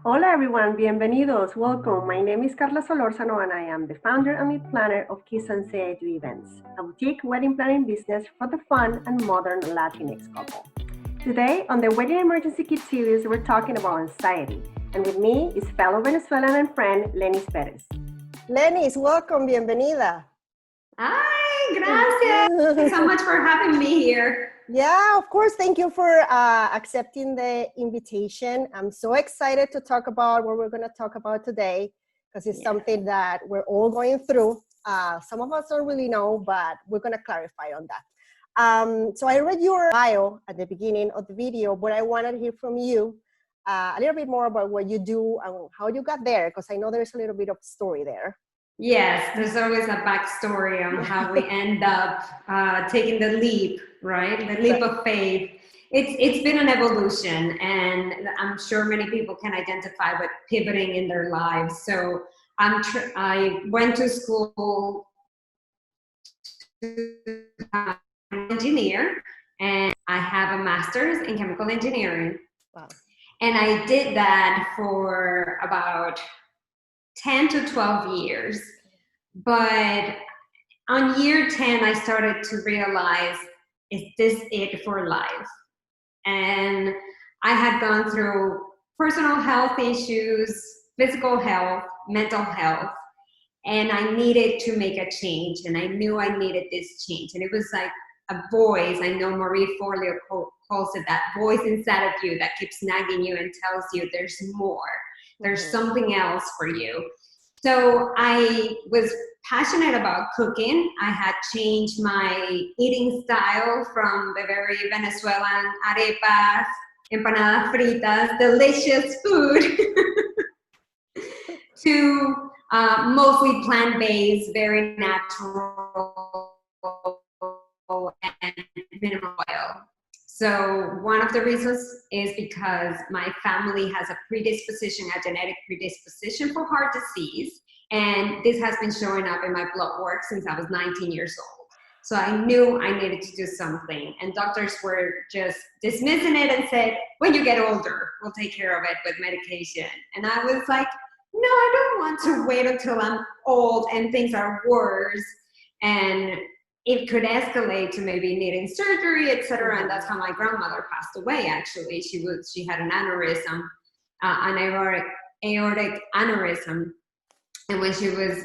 Hola everyone, bienvenidos, welcome. My name is Karla Solórzano and I am the founder and lead planner of Kiss and Say Do Events, a boutique wedding planning business for the fun and modern LatinX couple. Today on the Wedding Emergency Kit series, we're talking about anxiety. And with me is fellow Venezuelan and friend Lennis Perez. Lennis, welcome, bienvenida. Hi, gracias. Thanks so much for having me here. Yeah, of course. Thank you for accepting the invitation. I'm so excited to talk about what we're going to talk about today because it's something that we're all going through. Some of us don't really know, but we're going to clarify on that. So I read your bio at the beginning of the video, but I wanted to hear from you a little bit more about what you do and how you got there, because I know there's a little bit of story there. Yes, there's always a backstory on how we end up taking the leap, right? The leap of faith. It's been an evolution, and I'm sure many people can identify with pivoting in their lives. So I went to school to become an engineer, and I have a master's in chemical engineering. Wow. And I did that for about 10 to 12 years. But on year 10, I started to realize, is this it for life? And I had gone through personal health issues, physical health, mental health, and I needed to make a change. And I knew I needed this change. And it was like a voice. I know Marie Forleo calls it that voice inside of you that keeps nagging you and tells you there's more. There's something else for you. So I was passionate about cooking. I had changed my eating style from the very Venezuelan arepas, empanadas fritas, delicious food, to mostly plant-based, very natural, and minimal oil. So one of the reasons is because my family has a predisposition, a genetic predisposition for heart disease. And this has been showing up in my blood work since I was 19 years old. So I knew I needed to do something. And doctors were just dismissing it and said, when you get older, we'll take care of it with medication. And I was like, no, I don't want to wait until I'm old and things are worse. And it could escalate to maybe needing surgery, etc. And that's how my grandmother passed away. Actually, she had an aneurysm, an aortic aneurysm, and when she was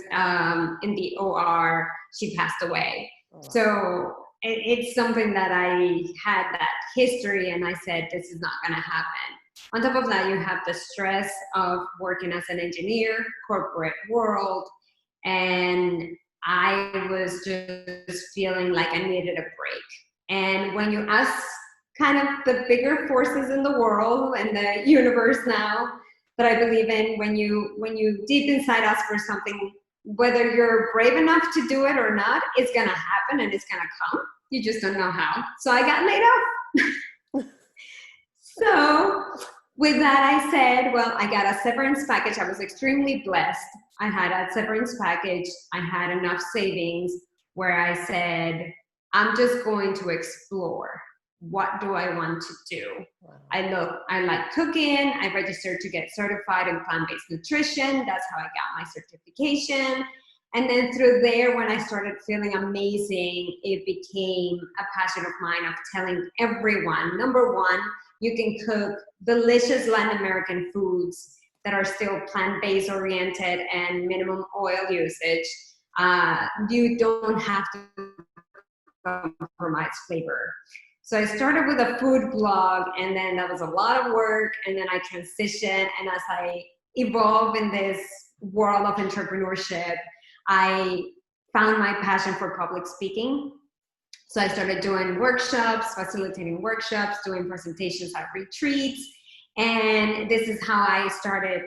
in the OR, she passed away. Oh, wow. So it's something that I had that history, and I said, this is not going to happen. On top of that, you have the stress of working as an engineer, corporate world, and I was just feeling like I needed a break. And when you ask kind of the bigger forces in the world and the universe now that I believe in, when you deep inside ask for something, whether you're brave enough to do it or not, it's gonna happen and it's gonna come. You just don't know how. So I got laid off. So with that, I said, well, I got a severance package. I was extremely blessed. I had a severance package. I had enough savings where I said, I'm just going to explore. What do I want to do? Wow. I like cooking. I registered to get certified in plant-based nutrition. That's how I got my certification. And then through there, when I started feeling amazing, it became a passion of mine of telling everyone, number one, you can cook delicious Latin American foods that are still plant-based oriented and minimum oil usage. You don't have to compromise flavor. So I started with a food blog, and then that was a lot of work, and then I transitioned, and as I evolve in this world of entrepreneurship, I found my passion for public speaking. So I started doing workshops, facilitating workshops, doing presentations at retreats. And this is how I started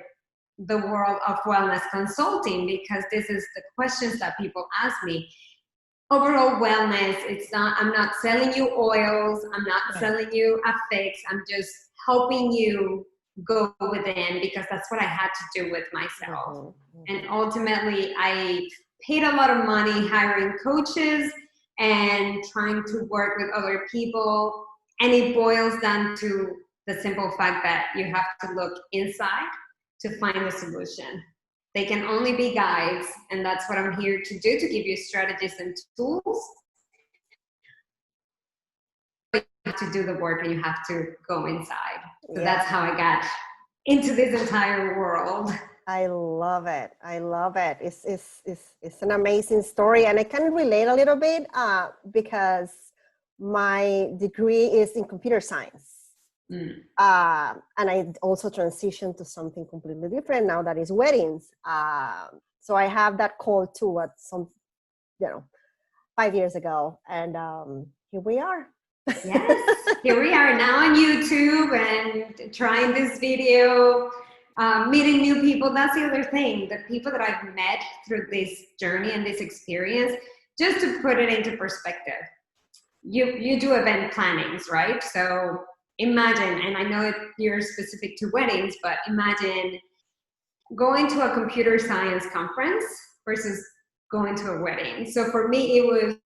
the world of wellness consulting, because this is the questions that people ask me. Overall wellness, I'm not selling you oils, I'm not selling you a fix, I'm just helping you go within, because that's what I had to do with myself. And ultimately, I paid a lot of money hiring coaches and trying to work with other people. And it boils down to the simple fact that you have to look inside to find a solution. They can only be guides, and that's what I'm here to do, to give you strategies and tools. But you have to do the work and you have to go inside. So that's how I got into this entire world. I love it. I love it. It's an amazing story, and I can relate a little bit because my degree is in computer science. And I also transitioned to something completely different now, that is weddings. So I have that call too at some, 5 years ago, and here we are. Yes, here we are now on YouTube and trying this video, meeting new people. That's the other thing, the people that I've met through this journey and this experience. Just to put it into perspective, you do event plannings, right? So imagine, and I know you're specific to weddings, but imagine going to a computer science conference versus going to a wedding. So for me, it was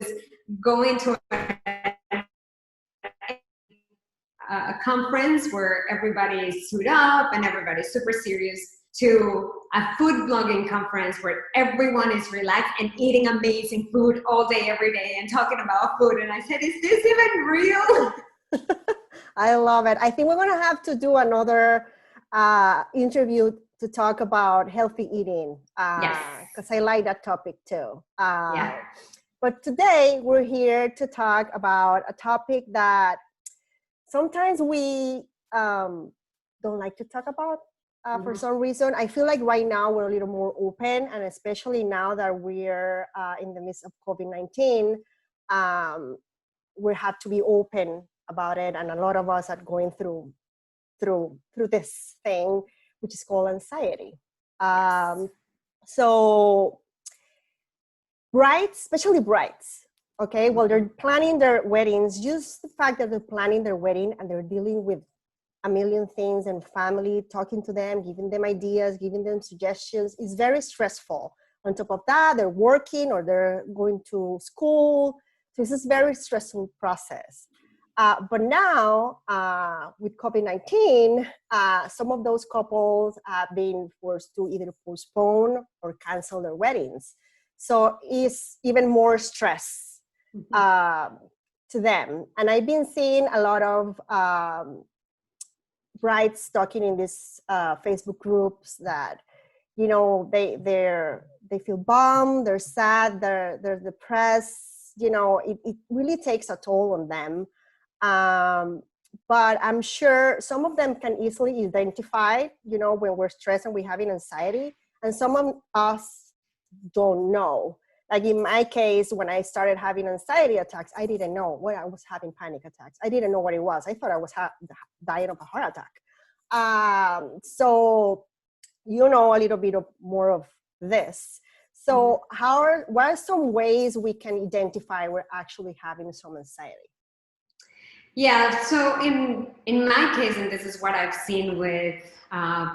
going to a conference where everybody is suited up and everybody's super serious, to a food blogging conference where everyone is relaxed and eating amazing food all day, every day, and talking about food. And I said, is this even real? I love it. I think we're going to have to do another interview to talk about healthy eating. Yes. Because I like that topic too. Yeah. But today we're here to talk about a topic that sometimes we don't like to talk about for some reason. I feel like right now we're a little more open, and especially now that we're in the midst of COVID-19, we have to be open about it, and a lot of us are going through this thing, which is called anxiety. So brides, especially brides, okay, well, they're planning their weddings. Just the fact that they're planning their wedding and they're dealing with a million things, and family talking to them, giving them ideas, giving them suggestions, is very stressful. On top of that, they're working or they're going to school. So this is a very stressful process. But now, with COVID-19, some of those couples have been forced to either postpone or cancel their weddings. So it's even more stress to them. And I've been seeing a lot of brides talking in these Facebook groups that, they feel bummed, they're sad, they're depressed. It really takes a toll on them. But I'm sure some of them can easily identify, when we're stressed and we're having anxiety, and some of us don't know. Like in my case, when I started having anxiety attacks, I didn't know when I was having panic attacks. I didn't know what it was. I thought I was dying of a heart attack. So you know a little bit more of this. So what are some ways we can identify we're actually having some anxiety? Yeah, so in my case, and this is what I've seen with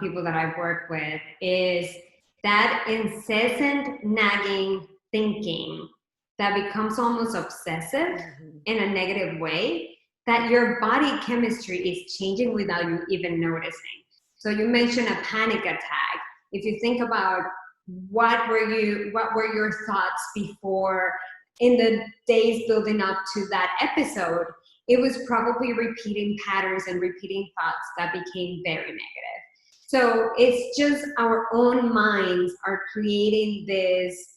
people that I've worked with, is that incessant nagging thinking that becomes almost obsessive in a negative way, that your body chemistry is changing without you even noticing. So you mentioned a panic attack. If you think about what were your thoughts before, in the days building up to that episode, it was probably repeating patterns and repeating thoughts that became very negative. So it's just our own minds are creating this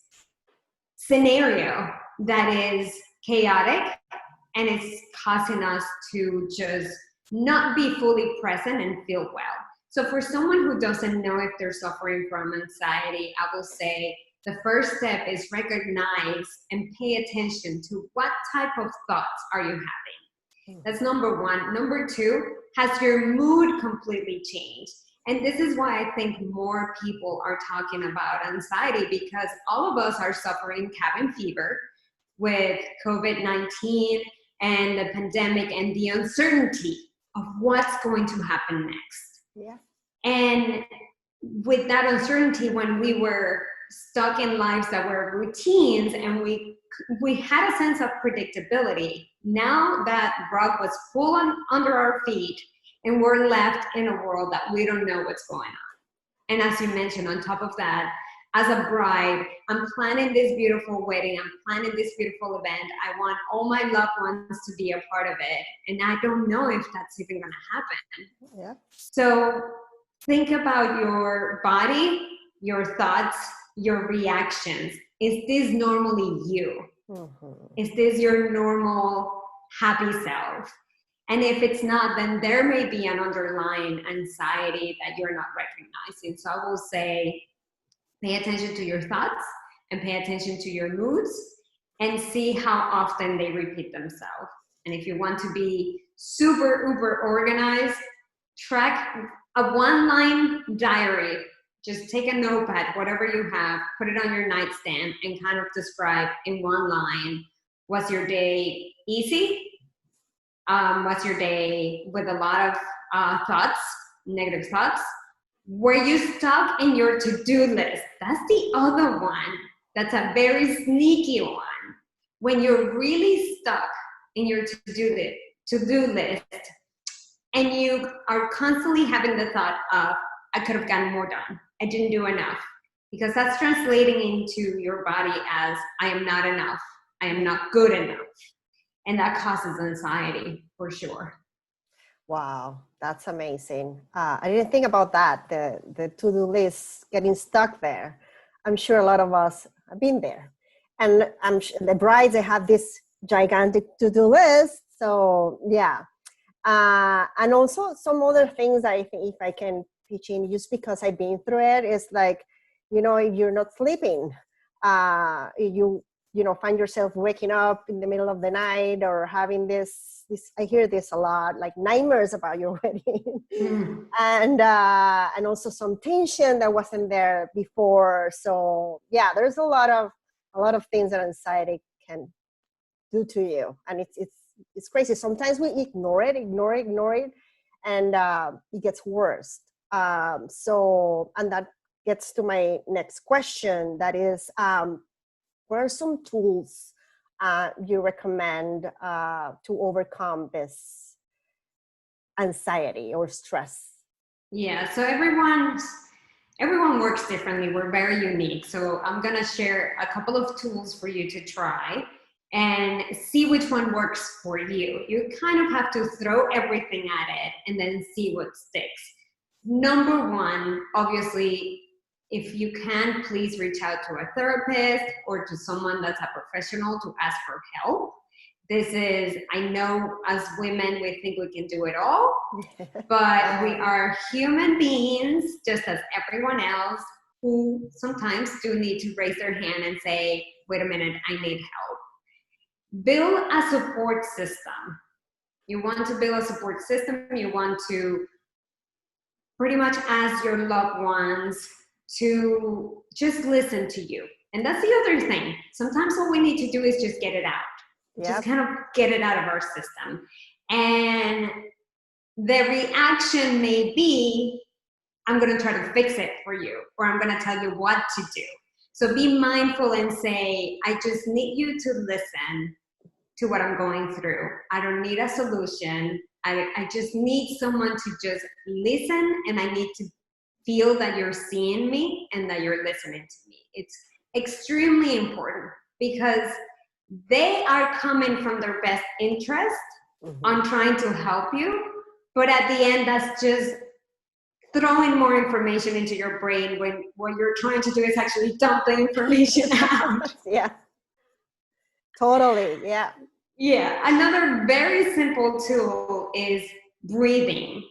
scenario that is chaotic, and it's causing us to just not be fully present and feel well. So for someone who doesn't know if they're suffering from anxiety, I will say the first step is recognize and pay attention to what type of thoughts are you having. That's number one. Number two, has your mood completely changed? And this is why I think more people are talking about anxiety, because all of us are suffering cabin fever with COVID-19 and the pandemic and the uncertainty of what's going to happen next. Yeah. And with that uncertainty, when we were stuck in lives that were routines and we had a sense of predictability, now that rug was pulled under our feet and we're left in a world that we don't know what's going on. And as you mentioned, on top of that, as a bride, I'm planning this beautiful wedding. I'm planning this beautiful event. I want all my loved ones to be a part of it. And I don't know if that's even going to happen. Yeah. So think about your body, your thoughts, your reactions. Is this normally you? Is this your normal happy self? And if it's not, then there may be an underlying anxiety that you're not recognizing. So I will say, pay attention to your thoughts and pay attention to your moods and see how often they repeat themselves. And if you want to be super uber organized, track a one-line diary. Just take a notepad, whatever you have, put it on your nightstand and kind of describe in one line, was your day easy? Was your day with a lot of thoughts, negative thoughts? Were you stuck in your to-do list? That's the other one. That's a very sneaky one. When you're really stuck in your to-do list, and you are constantly having the thought of, I could have gotten more done. I didn't do enough. Because that's translating into your body as, I am not enough. I am not good enough. And that causes anxiety for sure. Wow, that's amazing. I didn't think about that, the to-do list getting stuck there. I'm sure a lot of us have been there. And I'm sure the brides, they have this gigantic to-do list. So yeah. And also some other things I think, if I can pitch in, just because I've been through it, is like, if you're not sleeping, you find yourself waking up in the middle of the night or having this, I hear this a lot, like nightmares about your wedding. And also some tension that wasn't there before. So yeah, there's a lot of things that anxiety can do to you. And it's crazy. Sometimes we ignore it, and it gets worse. And that gets to my next question. That is, what are some tools you recommend to overcome this anxiety or stress? Yeah, so everyone works differently. We're very unique. So I'm going to share a couple of tools for you to try and see which one works for you. You kind of have to throw everything at it and then see what sticks. Number one, obviously, if you can, please reach out to a therapist or to someone that's a professional to ask for help. I know as women, we think we can do it all, but we are human beings, just as everyone else, who sometimes do need to raise their hand and say, wait a minute, I need help. Build a support system. You want to build a support system. You want to pretty much ask your loved ones to just listen to you. And that's the other thing. Sometimes what we need to do is just get it out. Yep. Just kind of get it out of our system. And the reaction may be, I'm going to try to fix it for you, or I'm going to tell you what to do. So be mindful and say, I just need you to listen to what I'm going through. I don't need a solution. I just need someone to just listen, and I need to feel that you're seeing me and that you're listening to me. It's extremely important because they are coming from their best interest on trying to help you. But at the end, that's just throwing more information into your brain when what you're trying to do is actually dump the information out. Yeah. Totally. Yeah. Yeah. Another very simple tool is breathing.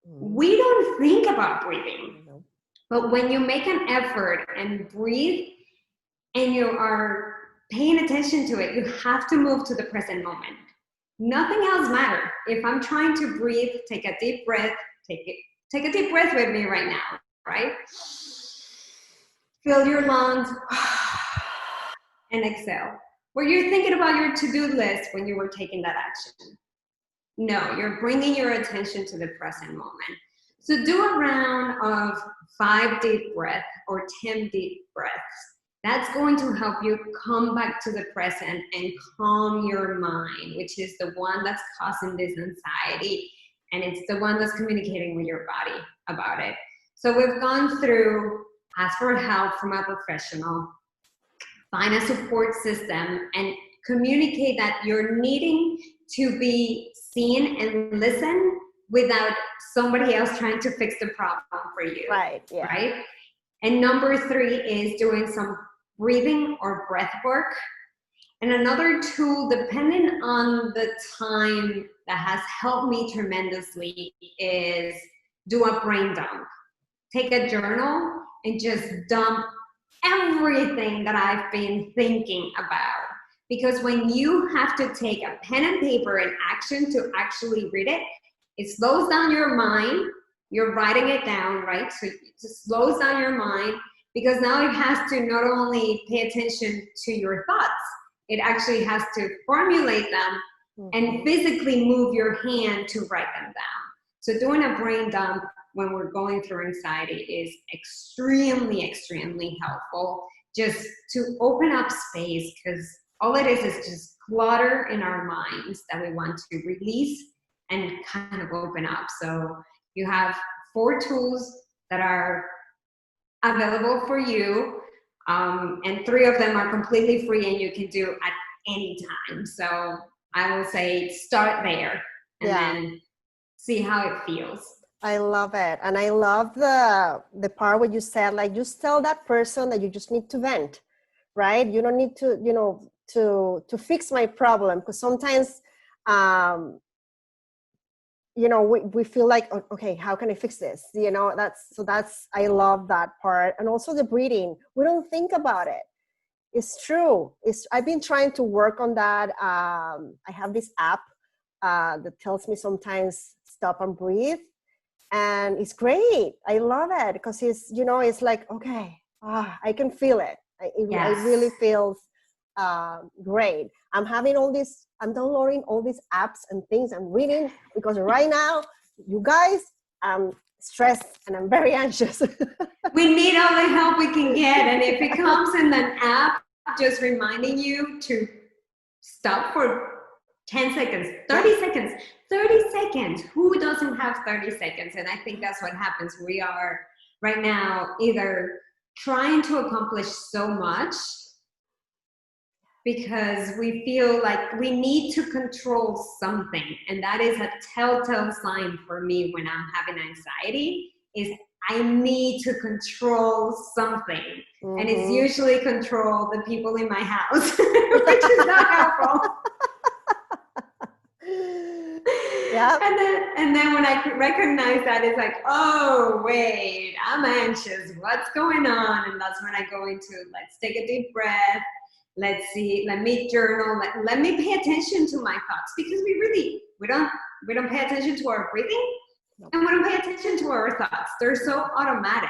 We don't think about breathing, but when you make an effort and breathe and you are paying attention to it, you have to move to the present moment. Nothing else matters. If I'm trying to breathe, take a deep breath, take a deep breath with me right now, right? Fill your lungs and exhale. Were you thinking about your to-do list when you were taking that action? No, you're bringing your attention to the present moment. So do a round of 5 deep breaths or 10 deep breaths. That's going to help you come back to the present and calm your mind, which is the one that's causing this anxiety. And it's the one that's communicating with your body about it. So we've gone through, ask for help from a professional, find a support system, and communicate that you're needing to be seen and listen without somebody else trying to fix the problem for you. Right. Yeah. Right? And number 3 is doing some breathing or breath work. And another tool, depending on the time, that has helped me tremendously is do a brain dump. Take a journal and just dump everything that I've been thinking about. Because when you have to take a pen and paper and action to actually read it, it slows down your mind. You're writing it down, right? So it just slows down your mind, because now it has to not only pay attention to your thoughts, it actually has to formulate them and physically move your hand to write them down. So doing a brain dump when we're going through anxiety is extremely, extremely helpful, just to open up space, because all it is just clutter in our minds that we want to release and kind of open up. So you have 4 tools that are available for you, and 3 of them are completely free and you can do at any time. So I will say start there and then see how it feels. I love it. And I love the part where you said, like, just tell that person that you just need to vent, right? You don't need to, to fix my problem. Because sometimes, we feel like, okay, how can I fix this? I love that part. And also the breathing. We don't think about it. It's true. I've been trying to work on that. I have this app that tells me sometimes stop and breathe. And it's great. I love it because it's like, okay, I can feel it. It really feels great. I'm downloading all these apps and things I'm reading, because right now, you guys, I'm stressed and I'm very anxious. We need all the help we can get. And if it comes in an app, just reminding you to stop for 10 seconds, 30 seconds. Who doesn't have 30 seconds? And I think that's what happens. We are right now either trying to accomplish so much because we feel like we need to control something. And that is a telltale sign for me when I'm having anxiety, is I need to control something. Mm-hmm. And it's usually control the people in my house, which is not helpful. Yeah. And then when I recognize that, it's like, oh, wait, I'm anxious. What's going on? And that's when I go into, let's take a deep breath. Let's see, let me journal. Let me pay attention to my thoughts, because we don't pay attention to our breathing. Nope. And we don't pay attention to our thoughts. They're so automatic.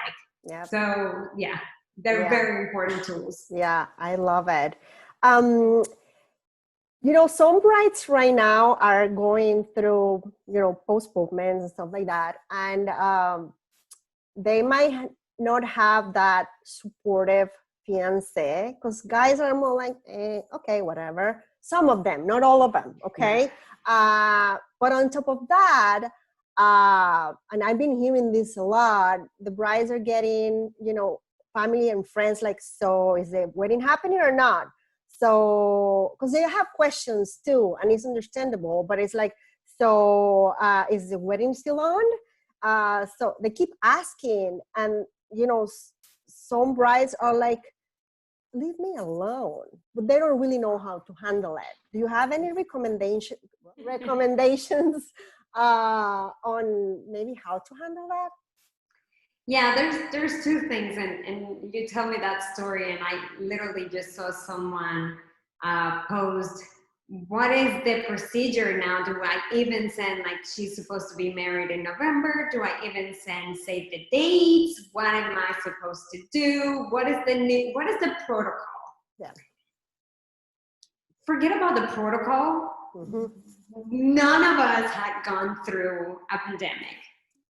Yep. So they're very important tools. Yeah, I love it. Some brides right now are going through, postponements and stuff like that. And they might not have that supportive fiance, because guys are more like, okay, whatever. Some of them, not all of them, okay? Yeah. But on top of that, and I've been hearing this a lot, the brides are getting, family and friends like, so is the wedding happening or not? So, because they have questions too, and it's understandable, but it's like, so is the wedding still on? So they keep asking, and, some brides are like, leave me alone, but they don't really know how to handle it. Do you have any recommendations on maybe how to handle that? Yeah, there's 2 things, and you tell me that story, and I literally just saw someone post, what is the procedure now? Do I even send, like, she's supposed to be married in November? Do I even send save the dates? What am I supposed to do? What is the protocol? Yeah. Forget about the protocol. Mm-hmm. None of us had gone through a pandemic.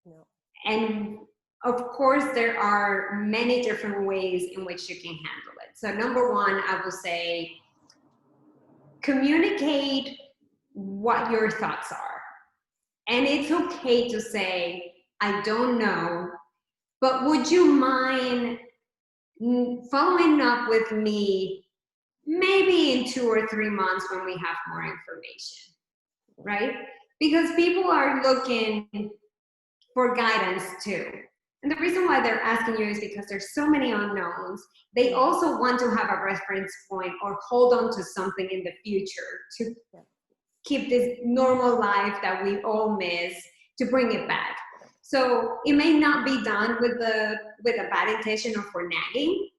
No. And of course, there are many different ways in which you can handle it. So number 1, I will say, communicate what your thoughts are. And it's okay to say, I don't know, but would you mind following up with me maybe in 2 or 3 months when we have more information, right? Because people are looking for guidance too. And the reason why they're asking you is because there's so many unknowns. They also want to have a reference point or hold on to something in the future to keep this normal life that we all miss, to bring it back. So it may not be done with a bad intention or for nagging,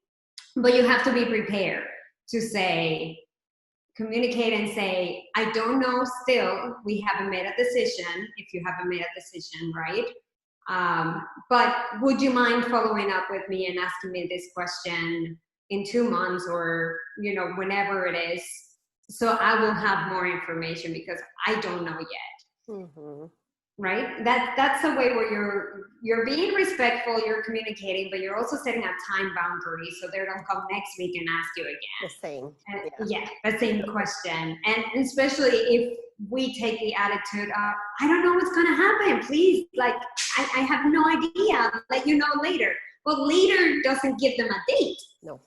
but you have to be prepared to say, communicate and say, I don't know still, we haven't made a decision, if you haven't made a decision, right? But would you mind following up with me and asking me this question in 2 months or, whenever it is, so I will have more information because I don't know yet. Mm-hmm. Right? That's a way where you're being respectful, you're communicating, but you're also setting a time boundary so they don't come next week and ask you again. The same. The same question. And especially if we take the attitude of, I don't know what's going to happen. Please, I have no idea. I'll let you know later. Well, later doesn't give them a date. No.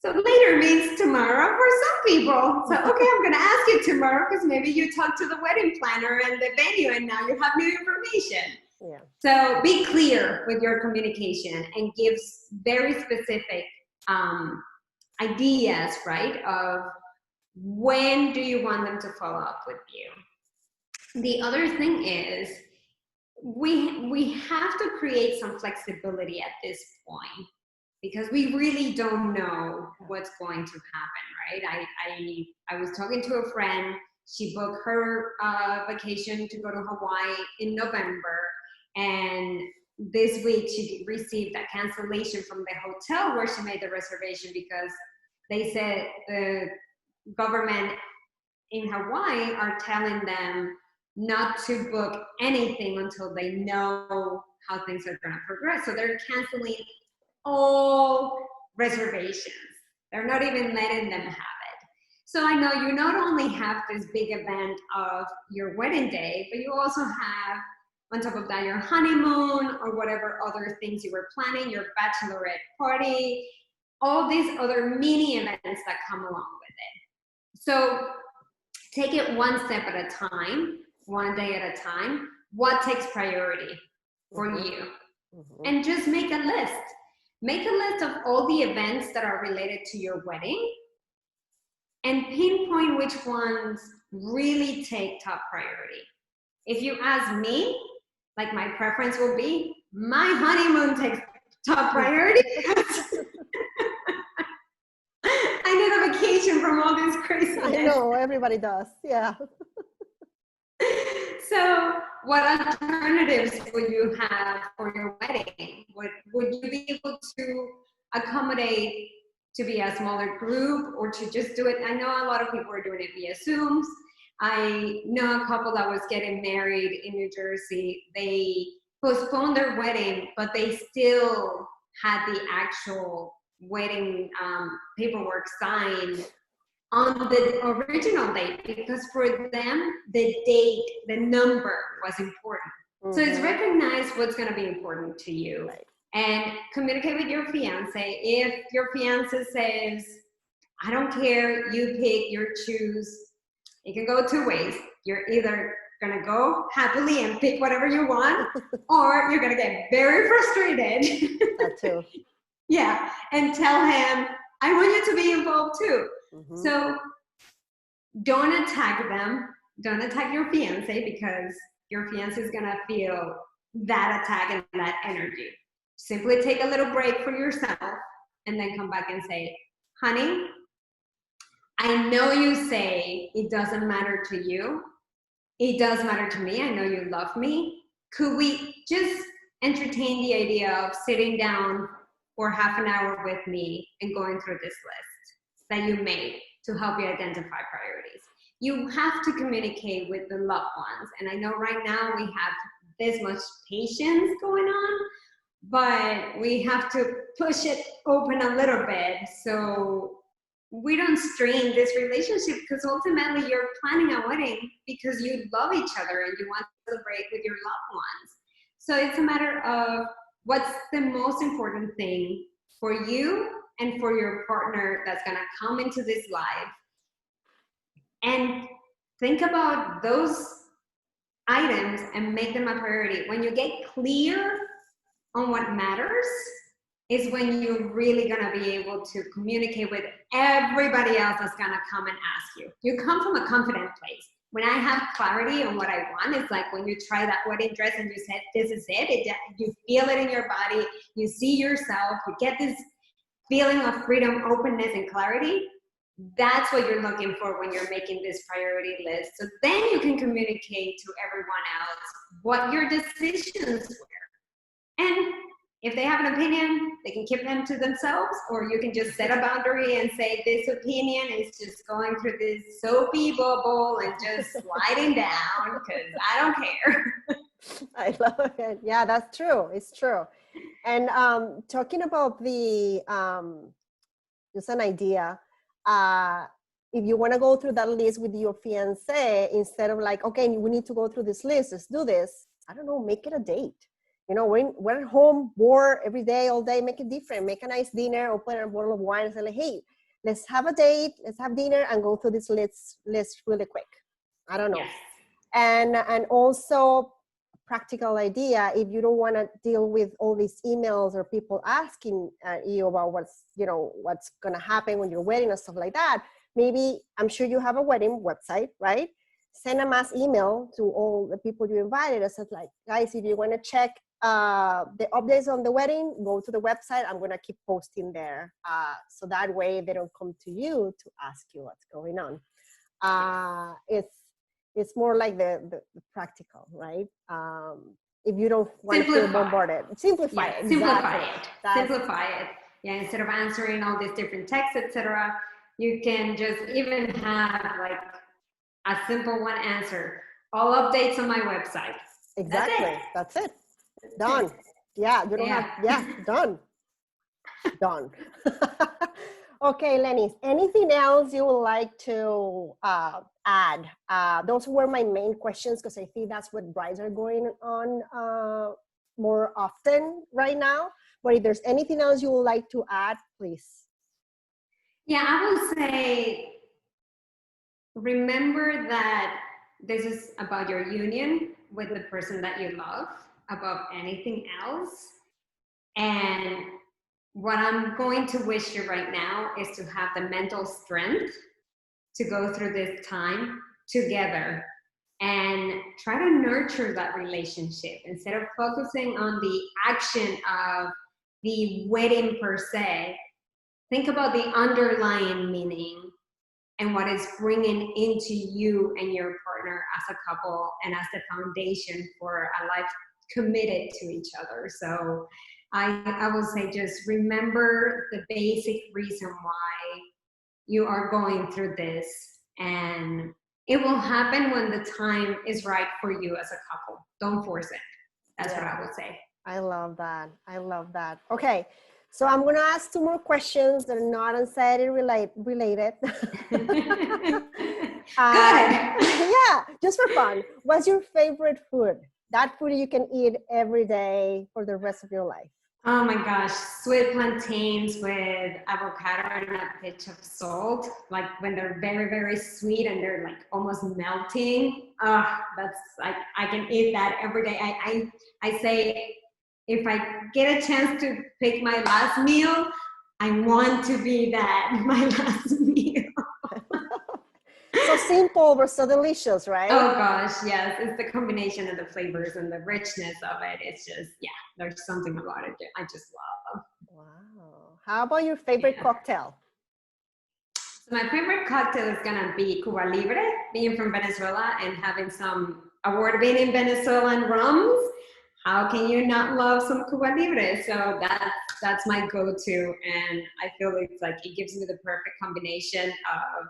So later means tomorrow for some people. So, okay, I'm going to ask you tomorrow because maybe you talked to the wedding planner and the venue and now you have new information. Yeah. So be clear with your communication and give very specific ideas, right, of when do you want them to follow up with you. The other thing is we have to create some flexibility at this point, because we really don't know what's going to happen, right? I was talking to a friend. She booked her vacation to go to Hawaii in November, and this week she received a cancellation from the hotel where she made the reservation because they said the government in Hawaii are telling them not to book anything until they know how things are going to progress. So they're canceling all reservations. They're not even letting them have it. So I know you not only have this big event of your wedding day, but you also have, on top of that, your honeymoon or whatever other things you were planning, your bachelorette party, all these other mini events that come along with it. So take it one step at a time, one day at a time. What takes priority for you? Mm-hmm. And just make a list. Make a list of all the events that are related to your wedding and pinpoint which ones really take top priority. If you ask me, like my preference will be, my honeymoon takes top priority. I need a vacation from all this craziness. I know, everybody does, yeah. So what alternatives would you have for your wedding? Would you be able to accommodate to be a smaller group or to just do it? I know a lot of people are doing it via Zooms. I know a couple that was getting married in New Jersey. They postponed their wedding, but they still had the actual wedding paperwork signed on the original date, because for them, the date, the number was important. Mm-hmm. So it's recognize what's going to be important to you, right, and communicate with your fiance. If your fiance says, I don't care, you pick, you choose, it can go 2 ways. You're either going to go happily and pick whatever you want, or you're going to get very frustrated. That too. Yeah, and tell him, I want you to be involved too. Mm-hmm. So don't attack them. Don't attack your fiance, because your fiance is going to feel that attack and that energy. Simply take a little break for yourself and then come back and say, honey, I know you say it doesn't matter to you. It does matter to me. I know you love me. Could we just entertain the idea of sitting down for half an hour with me and going through this list that you made to help you identify priorities? You have to communicate with the loved ones. And I know right now we have this much patience going on, but we have to push it open a little bit so we don't strain this relationship, because ultimately you're planning a wedding because you love each other and you want to celebrate with your loved ones. So it's a matter of what's the most important thing for you and for your partner that's gonna come into this life, and think about those items and make them a priority. When you get clear on what matters is when you're really gonna be able to communicate with everybody else that's gonna come and ask you. You come from a confident place. When I have clarity on what I want, it's like when you try that wedding dress and you said, this is it, you feel it in your body, you see yourself, you get this feeling of freedom, openness, and clarity. That's what you're looking for when you're making this priority list. So then you can communicate to everyone else what your decisions were. And if they have an opinion, they can keep them to themselves, or you can just set a boundary and say, this opinion is just going through this soapy bubble and just sliding down because I don't care. I love it. Yeah, that's true. It's true. And talking about the, just an idea, if you want to go through that list with your fiance, instead of like, okay, we need to go through this list, let's do this. I don't know, make it a date. You know, we're at home, bored every day, all day, make it different. Make a nice dinner, open a bottle of wine and say, like, hey, let's have a date, let's have dinner and go through this list really quick. I don't know. Yes. And also, practical idea, if you don't want to deal with all these emails or people asking you about what's going to happen when you're wedding and stuff like that, maybe, I'm sure you have a wedding website, right? Send a mass email to all the people you invited and said, like, guys, if you want to check the updates on the wedding, go to the website. I'm going to keep posting there. So that way they don't come to you to ask you what's going on. It's more like the practical, right? If you don't want to feel bombarded, simplify it. Simplify it. Yeah, instead of answering all these different texts, etc., you can just even have like a simple one answer. All updates on my website. Exactly. That's it. Done. Yeah, you don't have, done. Done. Okay, Lennis, anything else you would like to add? Those were my main questions because I think that's what brides are going on more often right now. But if there's anything else you would like to add, please. Yeah, I will say, remember that this is about your union with the person that you love above anything else. And what I'm going to wish you right now is to have the mental strength to go through this time together and try to nurture that relationship instead of focusing on the action of the wedding per se. Think about the underlying meaning and what it's bringing into you and your partner as a couple and as the foundation for a life committed to each other. So I will say, just remember the basic reason why you are going through this, and it will happen when the time is right for you as a couple. Don't force it. That's what I would say. I love that. I love that. Okay. So I'm going to ask 2 more questions that are not anxiety related. Good. Yeah, just for fun. What's your favorite food? That food you can eat every day for the rest of your life. Oh my gosh, sweet plantains with avocado and a pinch of salt. Like when they're very, very sweet and they're like almost melting. That's like, I can eat that every day. I say, if I get a chance to pick my last meal, I want to be that, my last meal. So simple but so delicious, right? Oh gosh, yes. It's the combination of the flavors and the richness of it. It's just, yeah, there's something about it that I just love. Wow. How about your favorite cocktail? So my favorite cocktail is gonna be Cuba Libre, being from Venezuela and having some award-winning Venezuelan rums. How can you not love some Cuba Libre? So that's my go-to, and I feel it's like it gives me the perfect combination of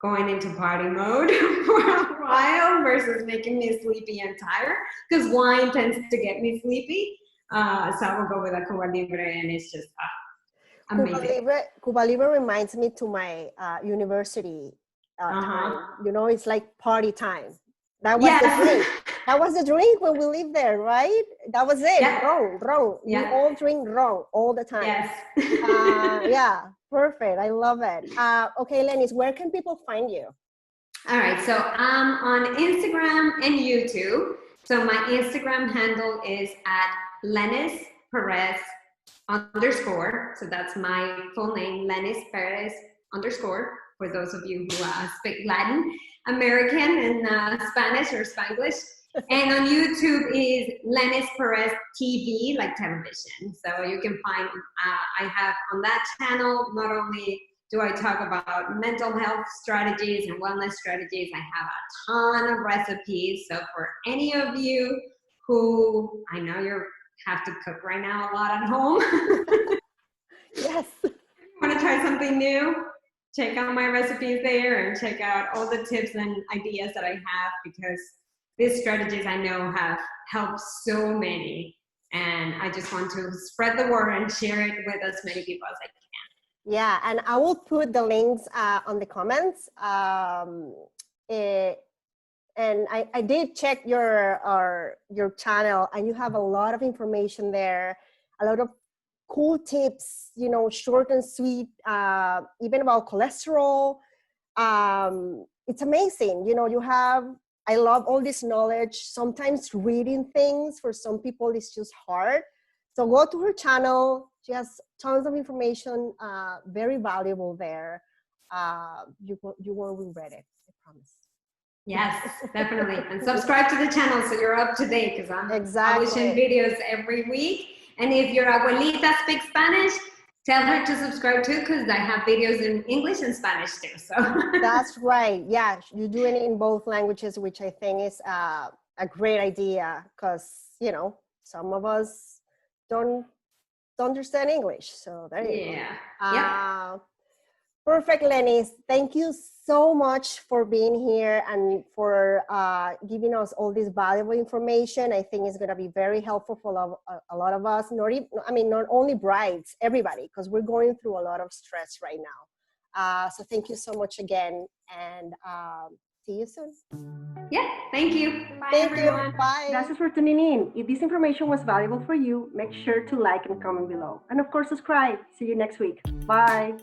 going into party mode for a while versus making me sleepy and tired, because wine tends to get me sleepy. So I will go with a Cuba Libre, and it's just amazing. Cuba Libre reminds me to my university time. You know, it's like party time. That was the drink. That was the drink when we lived there, right? That was it. Yeah. Wrong. We Yeah. all drink wrong all the time. Yes. Yeah, perfect. I love it. Okay, Lennis, where can people find you? All right, so I'm on Instagram and YouTube. So my Instagram handle is at Lennis Perez _. So that's my full name, Lennis Perez _ for those of you who speak Latin, American, and Spanish or Spanglish. And on YouTube is Lennis Perez TV, like television. So you can find, I have on that channel, not only do I talk about mental health strategies and wellness strategies, I have a ton of recipes. So for any of you who, I know you have to cook right now a lot at home. Yes. Want to try something new? Check out my recipes there and check out all the tips and ideas that I have, because these strategies I know have helped so many, and I just want to spread the word and share it with as many people as I can. Yeah, and I will put the links on the comments. And I did check your channel, and you have a lot of information there, a lot of cool tips, you know, short and sweet, even about cholesterol. It's amazing. You know, I love all this knowledge. Sometimes reading things for some people is just hard. So go to her channel. She has tons of information, very valuable there. You won't regret it, I promise. Yes, definitely. And subscribe to the channel so you're up to date, because I'm publishing videos every week. And if your abuelita speaks Spanish, tell her to subscribe too, because I have videos in English and Spanish too. So that's right. Yeah, you're doing it in both languages, which I think is a great idea, because, you know, some of us don't understand English. So there you go. Yeah. Perfect, Lennis. Thank you so much for being here and for giving us all this valuable information. I think it's going to be very helpful for a lot of us. Not only brides, everybody, because we're going through a lot of stress right now. So thank you so much again, and see you soon. Yeah, thank you. Bye, everyone. Bye. Gracias for tuning in. If this information was valuable for you, make sure to like and comment below. And of course, subscribe. See you next week. Bye.